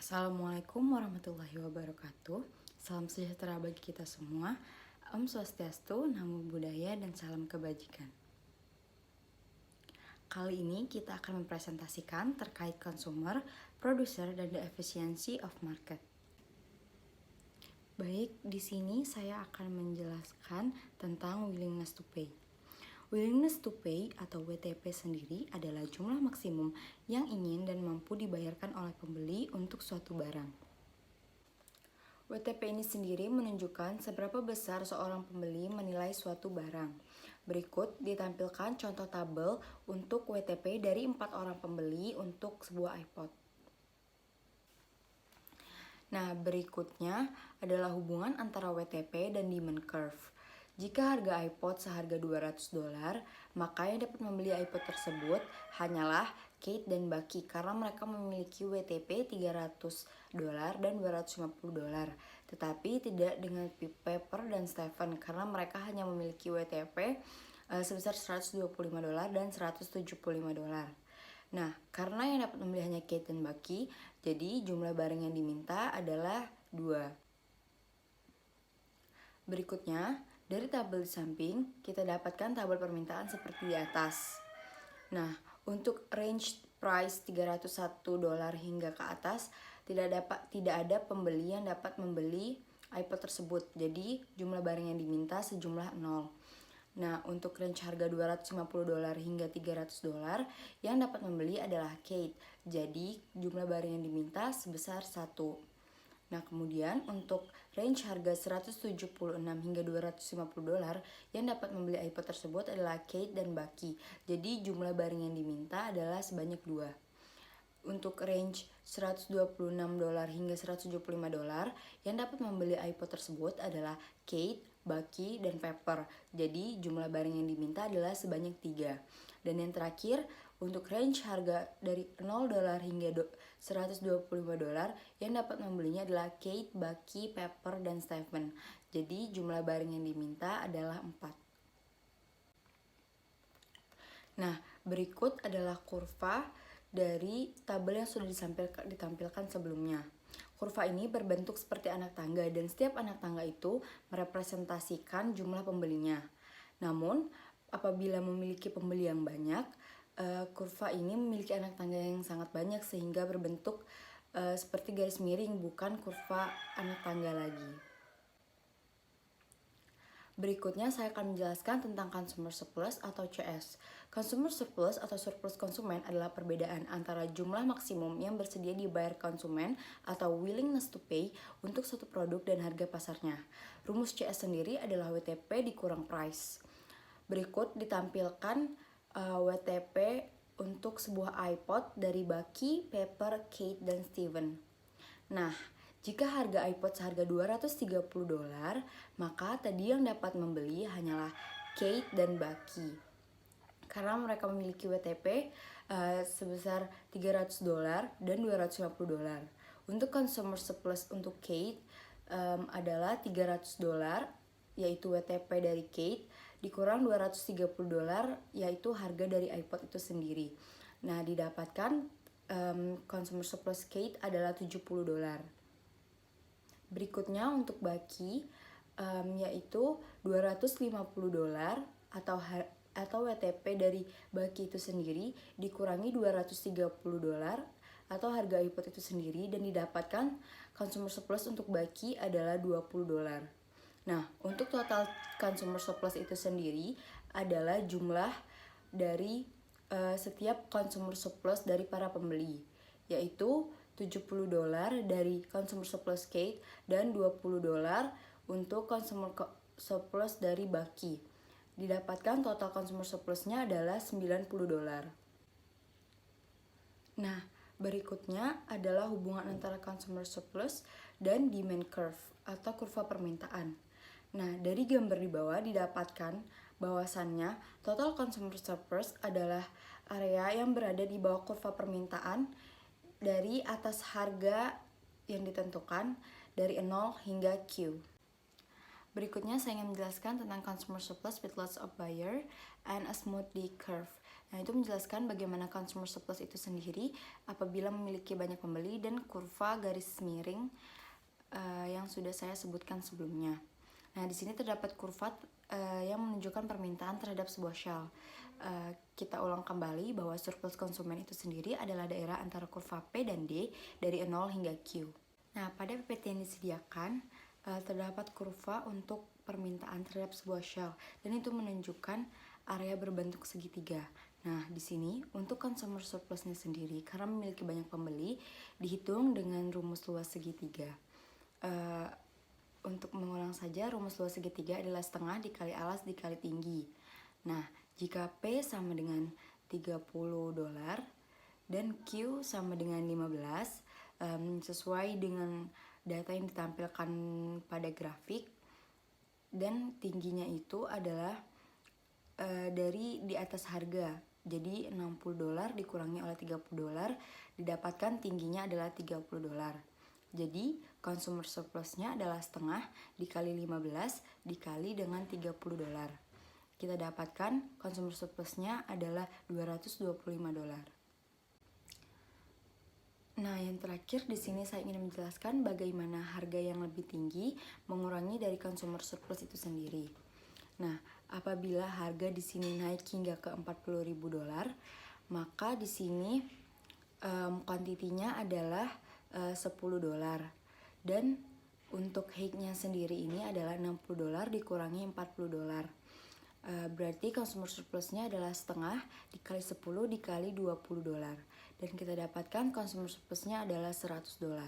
Assalamualaikum warahmatullahi wabarakatuh. Salam sejahtera bagi kita semua. Om Swastiastu, Namo Buddhaya, dan salam kebajikan. Kali ini kita akan mempresentasikan terkait consumer, producer, dan the efficiency of market. Baik, di sini saya akan menjelaskan tentang willingness to pay. Willingness to pay atau WTP sendiri adalah jumlah maksimum yang ingin dan mampu dibayarkan oleh pembeli untuk suatu barang. WTP ini sendiri menunjukkan seberapa besar seorang pembeli menilai suatu barang. Berikut ditampilkan contoh tabel untuk WTP dari 4 orang pembeli untuk sebuah iPod. Nah, berikutnya adalah hubungan antara WTP dan demand curve. Jika harga iPod seharga $200, maka yang dapat membeli iPod tersebut hanyalah Kate dan Bucky karena mereka memiliki WTP $300 dan $250. Tetapi tidak dengan Pepper dan Stephen karena mereka hanya memiliki WTP sebesar $125 dan $175. Nah, karena yang dapat membeli hanya Kate dan Bucky, jadi jumlah barang yang diminta adalah 2. Berikutnya, dari tabel di samping, kita dapatkan tabel permintaan seperti di atas. Nah, untuk range price $301 hingga ke atas, tidak ada pembeli yang dapat membeli iPod tersebut. Jadi, jumlah barang yang diminta sejumlah 0. Nah, untuk range harga $250 hingga $300, yang dapat membeli adalah Kate. Jadi, jumlah barang yang diminta sebesar 1. Nah, kemudian untuk range harga $176 hingga $250, yang dapat membeli iPod tersebut adalah Kate dan Bucky. Jadi, jumlah barang yang diminta adalah sebanyak 2. Untuk range $126 hingga $175, yang dapat membeli iPod tersebut adalah Kate, Bucky, dan Pepper. Jadi jumlah barang yang diminta adalah sebanyak 3. Dan yang terakhir, untuk range harga dari $0 hingga $125, yang dapat membelinya adalah Kate, Bucky, Pepper, dan Stephen. Jadi jumlah barang yang diminta adalah 4. Nah, berikut adalah kurva dari tabel yang sudah ditampilkan sebelumnya. Kurva ini berbentuk seperti anak tangga dan setiap anak tangga itu merepresentasikan jumlah pembelinya. Namun, apabila memiliki pembeli yang banyak, kurva ini memiliki anak tangga yang sangat banyak sehingga berbentuk seperti garis miring, bukan kurva anak tangga lagi. Berikutnya saya akan menjelaskan tentang consumer surplus atau CS. Consumer surplus atau surplus konsumen adalah perbedaan antara jumlah maksimum yang bersedia dibayar konsumen atau willingness to pay untuk suatu produk dan harga pasarnya. Rumus CS sendiri adalah WTP dikurang price. Berikut ditampilkan WTP untuk sebuah iPod dari Bucky, Pepper, Kate, dan Steven. Nah, jika harga iPod seharga $230, maka tadi yang dapat membeli hanyalah Kate dan Bucky. Karena mereka memiliki WTP sebesar $300 dan $250. Untuk consumer surplus untuk Kate adalah $300, yaitu WTP dari Kate, dikurang $230, yaitu harga dari iPod itu sendiri. Nah, didapatkan consumer surplus Kate adalah $70. Berikutnya untuk Bucky yaitu $250 atau WTP dari Bucky itu sendiri dikurangi $230 atau harga iPod itu sendiri dan didapatkan consumer surplus untuk Bucky adalah $20. Nah, untuk total consumer surplus itu sendiri adalah jumlah dari setiap consumer surplus dari para pembeli, yaitu $70 dari consumer surplus Kate dan $20 untuk consumer surplus dari Bucky. Didapatkan total consumer surplusnya adalah $90. Nah, berikutnya adalah hubungan antara consumer surplus dan demand curve atau kurva permintaan. Nah, dari gambar di bawah didapatkan bahwasannya total consumer surplus adalah area yang berada di bawah kurva permintaan dari atas harga yang ditentukan dari 0 hingga Q. Berikutnya saya ingin menjelaskan tentang consumer surplus with lots of buyer and a smooth D curve. Nah, itu menjelaskan bagaimana consumer surplus itu sendiri apabila memiliki banyak pembeli dan kurva garis miring yang sudah saya sebutkan sebelumnya. Nah, di sini terdapat kurva yang menunjukkan permintaan terhadap sebuah shell. Kita ulang kembali bahwa surplus konsumen itu sendiri adalah daerah antara kurva P dan D dari 0 hingga Q. Nah, pada PPT yang disediakan terdapat kurva untuk permintaan terhadap sebuah shell dan itu menunjukkan area berbentuk segitiga. Nah, di sini untuk consumer surplusnya sendiri karena memiliki banyak pembeli dihitung dengan rumus luas segitiga. Untuk mengulang saja, rumus luas segitiga adalah setengah dikali alas dikali tinggi. Nah, jika P sama dengan $30 dan Q sama dengan 15, sesuai dengan data yang ditampilkan pada grafik, dan tingginya itu adalah dari di atas harga. Jadi $60 dikurangi oleh $30 didapatkan tingginya adalah $30. Jadi consumer surplusnya adalah setengah dikali 15 dikali dengan $30. Kita dapatkan consumer surplusnya adalah $225. Nah, yang terakhir di sini saya ingin menjelaskan bagaimana harga yang lebih tinggi mengurangi dari consumer surplus itu sendiri. Nah, apabila harga di sini naik hingga ke $40.000, maka di sini kuantitinya adalah $10 dan untuk high-nya sendiri ini adalah $60 dikurangi $40. Berarti consumer surplusnya adalah setengah dikali 10 dikali $20 dan kita dapatkan consumer surplusnya adalah $100.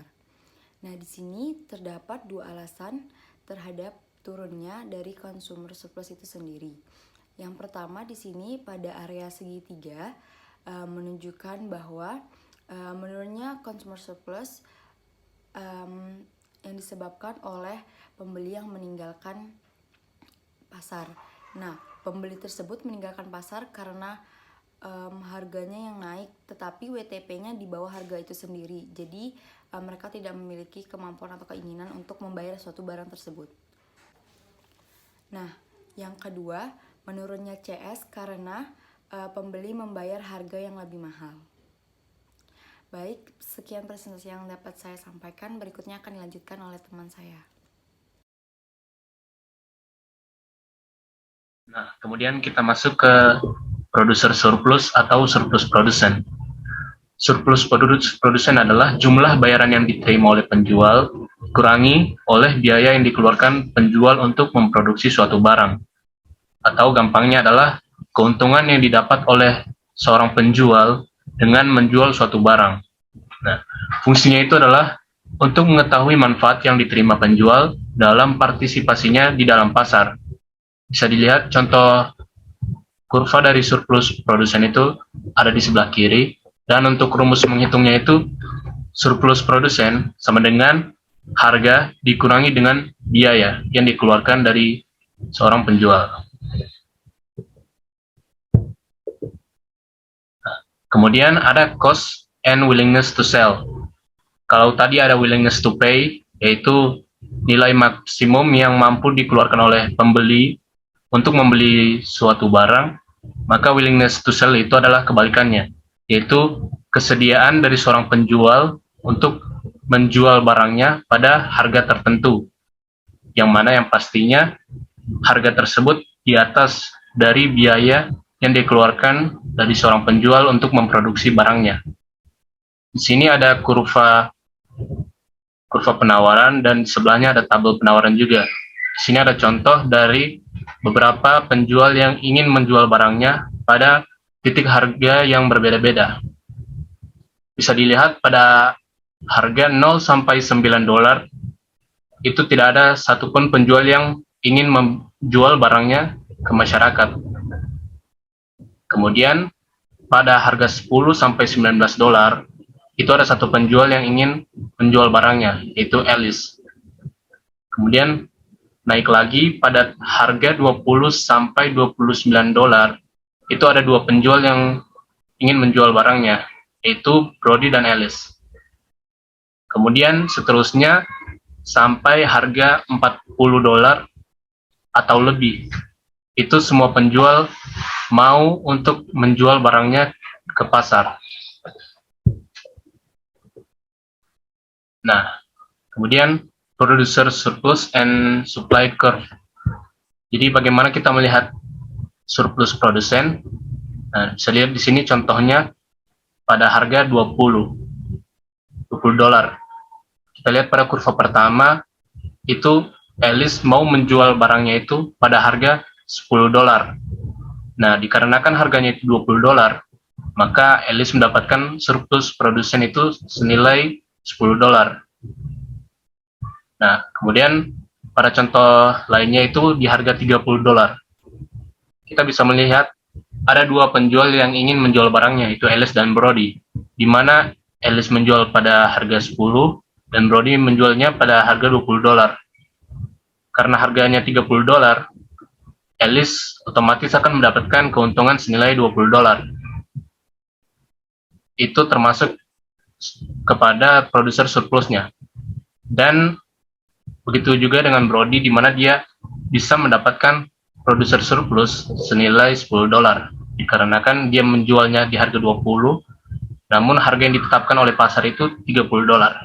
Nah, di sini terdapat dua alasan terhadap turunnya dari consumer surplus itu sendiri. Yang pertama di sini pada area segitiga menunjukkan bahwa menurunnya consumer surplus yang disebabkan oleh pembeli yang meninggalkan pasar. Nah, pembeli tersebut meninggalkan pasar karena harganya yang naik, tetapi WTP-nya di bawah harga itu sendiri. Jadi mereka tidak memiliki kemampuan atau keinginan untuk membayar suatu barang tersebut. Nah, yang kedua, menurunnya CS karena pembeli membayar harga yang lebih mahal. Baik, sekian presentasi yang dapat saya sampaikan. Berikutnya akan dilanjutkan oleh teman saya. Nah, kemudian kita masuk ke produser surplus atau surplus produsen. Surplus produsen adalah jumlah bayaran yang diterima oleh penjual kurangi oleh biaya yang dikeluarkan penjual untuk memproduksi suatu barang. Atau gampangnya adalah keuntungan yang didapat oleh seorang penjual dengan menjual suatu barang. Nah, fungsinya itu adalah untuk mengetahui manfaat yang diterima penjual dalam partisipasinya di dalam pasar. Bisa dilihat contoh kurva dari surplus produsen itu ada di sebelah kiri, dan untuk rumus menghitungnya itu surplus produsen sama dengan harga dikurangi dengan biaya yang dikeluarkan dari seorang penjual. Kemudian ada cost and willingness to sell. Kalau tadi ada willingness to pay, yaitu nilai maksimum yang mampu dikeluarkan oleh pembeli untuk membeli suatu barang, maka willingness to sell itu adalah kebalikannya, yaitu kesediaan dari seorang penjual untuk menjual barangnya pada harga tertentu, yang mana yang pastinya harga tersebut di atas dari biaya yang dikeluarkan dari seorang penjual untuk memproduksi barangnya. Di sini ada kurva penawaran dan sebelahnya ada tabel penawaran juga. Di sini ada contoh dari beberapa penjual yang ingin menjual barangnya pada titik harga yang berbeda-beda. Bisa dilihat pada harga 0 sampai $9 itu tidak ada satupun penjual yang ingin menjual barangnya ke masyarakat. Kemudian pada harga 10 sampai $19 itu ada satu penjual yang ingin menjual barangnya, yaitu Alice. Kemudian naik lagi pada harga 20 sampai $29 itu ada dua penjual yang ingin menjual barangnya, yaitu Brody dan Alice. Kemudian seterusnya sampai harga $40 atau lebih itu semua penjual mau untuk menjual barangnya ke pasar. Nah, kemudian producer surplus and supply curve. Jadi bagaimana kita melihat surplus produsen? Nah, bisa lihat di sini contohnya pada harga 20 dolar. Kita lihat pada kurva pertama itu Alice mau menjual barangnya itu pada harga 10 dolar. Nah, dikarenakan harganya itu 20 dolar, maka Alice mendapatkan surplus produsen itu senilai 10 dolar. Nah, kemudian pada contoh lainnya itu di harga 30 dolar. Kita bisa melihat ada dua penjual yang ingin menjual barangnya, itu Alice dan Brody, di mana Alice menjual pada harga 10 dan Brody menjualnya pada harga 20 dolar. Karena harganya 30 dolar, Alice otomatis akan mendapatkan keuntungan senilai 20 dolar. Itu termasuk kepada produser surplusnya. Dan begitu juga dengan Brody, di mana dia bisa mendapatkan produser surplus senilai 10 dolar. Dikarenakan dia menjualnya di harga 20, namun harga yang ditetapkan oleh pasar itu 30 dolar.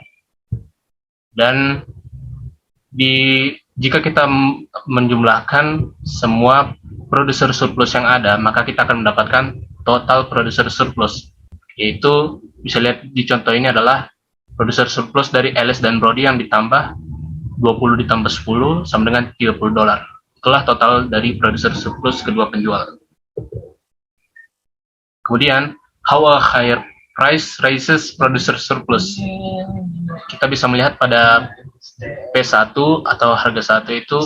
Dan jika kita menjumlahkan semua produser surplus yang ada, maka kita akan mendapatkan total produser surplus. Yaitu bisa lihat di contoh ini adalah produser surplus dari Alice dan Brody yang ditambah 20 ditambah 10 sama dengan 30 dolar. Itulah total dari produser surplus kedua penjual. Kemudian, how a higher price raises producer surplus. Kita bisa melihat pada P1 atau harga 1 itu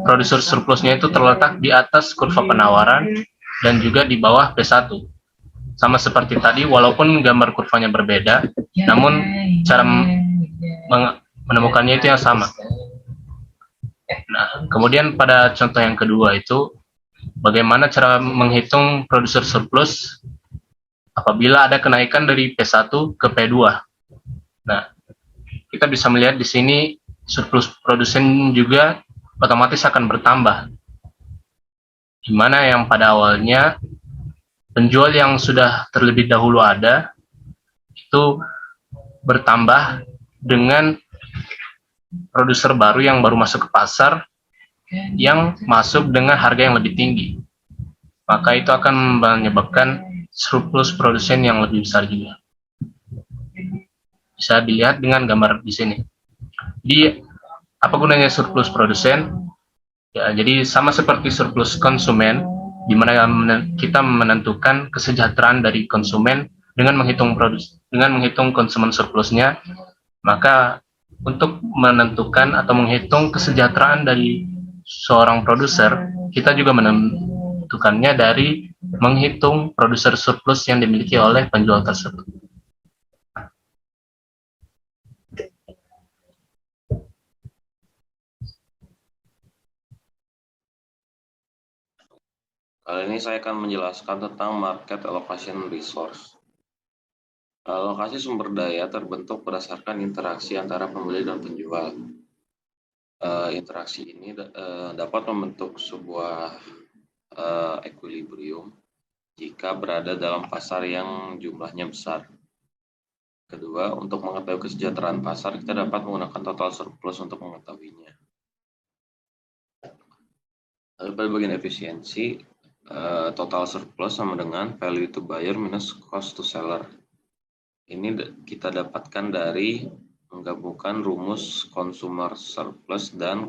producer surplusnya itu terletak di atas kurva penawaran dan juga di bawah P1. Sama seperti tadi, walaupun gambar kurvanya berbeda, namun cara menemukannya itu yang sama. Nah, kemudian pada contoh yang kedua itu, bagaimana cara menghitung producer surplus apabila ada kenaikan dari P1 ke P2. Nah, kita bisa melihat di sini surplus produsen juga otomatis akan bertambah. Di mana yang pada awalnya penjual yang sudah terlebih dahulu ada itu bertambah dengan produser baru yang baru masuk ke pasar yang masuk dengan harga yang lebih tinggi. Maka itu akan menyebabkan surplus produsen yang lebih besar juga. Bisa dilihat dengan gambar di sini. Jadi, apa gunanya surplus produsen? Ya, jadi sama seperti surplus konsumen, di mana kita menentukan kesejahteraan dari konsumen dengan menghitung konsumen surplusnya, maka untuk menentukan atau menghitung kesejahteraan dari seorang produser, kita juga menentukannya dari menghitung produser surplus yang dimiliki oleh penjual tersebut. Kali ini saya akan menjelaskan tentang market allocation resource. Alokasi sumber daya terbentuk berdasarkan interaksi antara pembeli dan penjual. Interaksi ini dapat membentuk sebuah equilibrium jika berada dalam pasar yang jumlahnya besar. Kedua, untuk mengetahui kesejahteraan pasar, kita dapat menggunakan total surplus untuk mengetahuinya. Lalu pada bagian efisiensi, total surplus sama dengan value to buyer minus cost to seller. Ini kita dapatkan dari menggabungkan rumus consumer surplus dan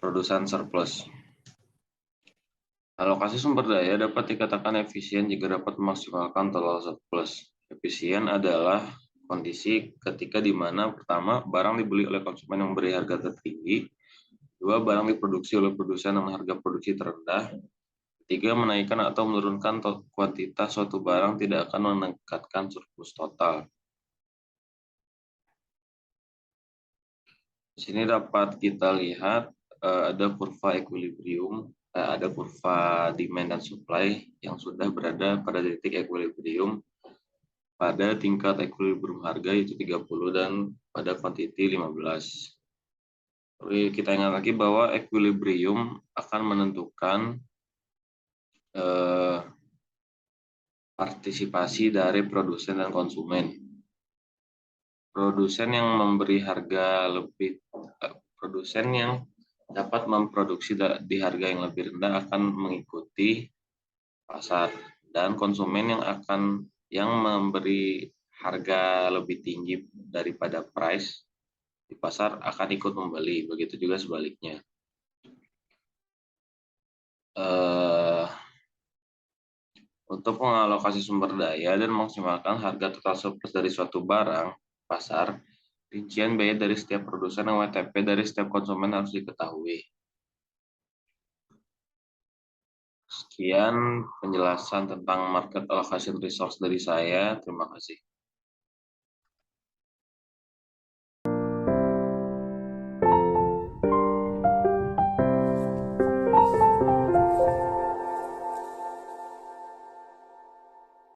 produsen surplus. Alokasi sumber daya dapat dikatakan efisien jika dapat memaksimalkan total surplus. Efisien adalah kondisi ketika di mana pertama barang dibeli oleh konsumen yang memberi harga tertinggi, dua barang diproduksi oleh produsen dengan harga produksi terendah, ketiga menaikkan atau menurunkan kuantitas suatu barang tidak akan meningkatkan surplus total. Di sini dapat kita lihat ada kurva equilibrium, ada kurva demand dan supply yang sudah berada pada titik equilibrium pada tingkat equilibrium harga yaitu 30 dan pada quantity 15. Kita ingat lagi bahwa equilibrium akan menentukan partisipasi dari produsen dan konsumen. Produsen yang memberi harga lebih, produsen yang dapat memproduksi di harga yang lebih rendah akan mengikuti pasar, dan konsumen yang memberi harga lebih tinggi daripada price di pasar akan ikut membeli. Begitu juga sebaliknya. Untuk mengalokasi sumber daya dan maksimalkan harga total surplus dari suatu barang pasar, rincian biaya dari setiap produsen dan WTP dari setiap konsumen harus diketahui. Sekian penjelasan tentang market allocation resource dari saya. Terima kasih.